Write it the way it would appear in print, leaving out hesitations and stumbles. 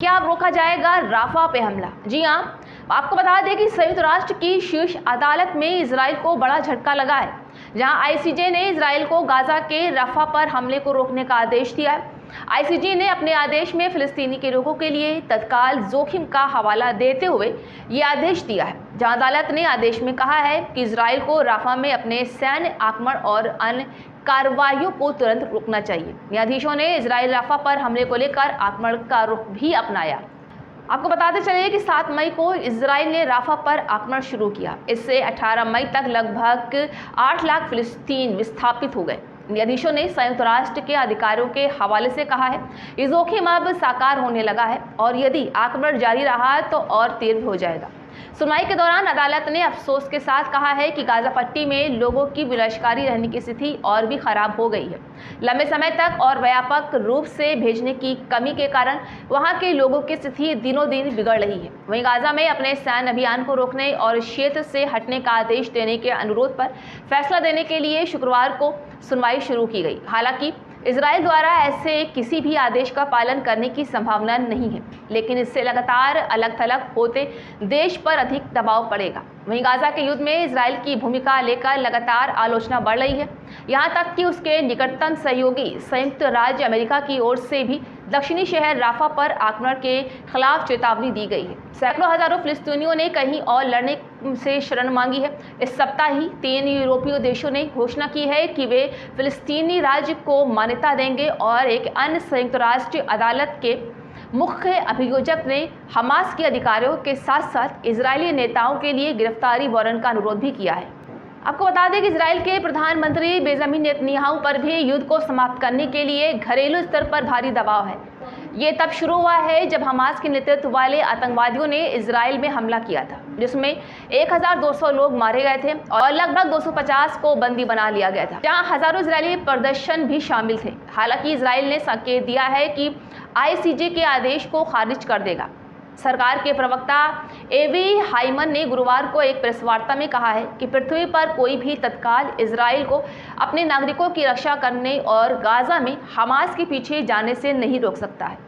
क्या अब रोका जाएगा राफा पे हमला? जी हां, आपको बता दें कि संयुक्त राष्ट्र की शीर्ष अदालत में इजराइल को बड़ा झटका लगा है, जहां आईसीजे ने इजराइल को गाजा के राफा पर हमले को रोकने का आदेश दिया है। आईसीजे ने अपने आदेश में फिलिस्तीनी के लोगों के लिए तत्काल जोखिम का हवाला देते हुए ये आदेश दिया है, जहां अदालत ने आदेश में कहा है कि इजराइल को राफा में अपने सैन्य आक्रमण और अन्य कार्रवाइयों को तुरंत रोकना चाहिए। न्यायाधीशों ने इजराइल राफा पर हमले को लेकर आक्रमण का रुख भी अपनाया। आपको बताते चलिए कि 7 मई को इजराइल ने राफा पर आक्रमण शुरू किया। इससे 18 मई तक लगभग 8 लाख फिलिस्तीन विस्थापित हो गए। न्यायाधीशों ने संयुक्त राष्ट्र के अधिकारियों के हवाले से कहा है, ये जोखिम अब साकार होने लगा है और यदि आक्रमण जारी रहा तो और तीव्र हो जाएगा। सुनवाई के दौरान अदालत ने अफसोस के साथ कहा है कि गाजा पट्टी में लोगों की विनाशकारी रहने की स्थिति और भी खराब हो गई है। लंबे समय तक और व्यापक रूप से भेजने की कमी के कारण वहां के लोगों की स्थिति दिनों दिन बिगड़ रही है। वहीं गाजा में अपने सैन्य अभियान को रोकने और क्षेत्र से हटने का आदेश देने के अनुरोध पर फैसला देने के लिए शुक्रवार को सुनवाई शुरू की गई। हालांकि इजराइल द्वारा ऐसे किसी भी आदेश का पालन करने की संभावना नहीं है, लेकिन इससे लगातार अलग थलग होते देश पर अधिक दबाव पड़ेगा। वहीं गाजा के युद्ध में इजराइल की भूमिका लेकर लगातार आलोचना बढ़ रही है, यहाँ तक कि उसके निकटतम सहयोगी संयुक्त राज्य अमेरिका की ओर से भी दक्षिणी शहर राफा पर आक्रमण के खिलाफ चेतावनी दी गई है। सैकड़ों हजारों फिलिस्तीनियों ने कहीं और लड़ने से शरण मांगी है। इस सप्ताह ही 3 यूरोपीय देशों ने घोषणा की है कि वे फिलिस्तीनी राज्य को मान्यता देंगे और एक अन्य संयुक्त राष्ट्र अदालत के मुख्य अभियोजक ने हमास के अधिकारियों के साथ साथ इजरायली नेताओं के लिए गिरफ्तारी वारंट का अनुरोध भी किया है। आपको बता दें कि इजराइल के प्रधानमंत्री बेंजामिन नेतन्याहू पर भी युद्ध को समाप्त करने के लिए घरेलू स्तर पर भारी दबाव है। ये तब शुरू हुआ है जब हमास के नेतृत्व वाले आतंकवादियों ने इजराइल में हमला किया था, जिसमें 1200 लोग मारे गए थे और लगभग 250 को बंदी बना लिया गया था, जहां हजारों इजरायली प्रदर्शन भी शामिल थे। हालांकि इजराइल ने संकेत दिया है कि आईसीजे के आदेश को खारिज कर देगा। सरकार के प्रवक्ता एवी हाइमन ने गुरुवार को एक प्रेस वार्ता में कहा है कि पृथ्वी पर कोई भी तत्काल इजराइल को अपने नागरिकों की रक्षा करने और गाजा में हमास के पीछे जाने से नहीं रोक सकता है।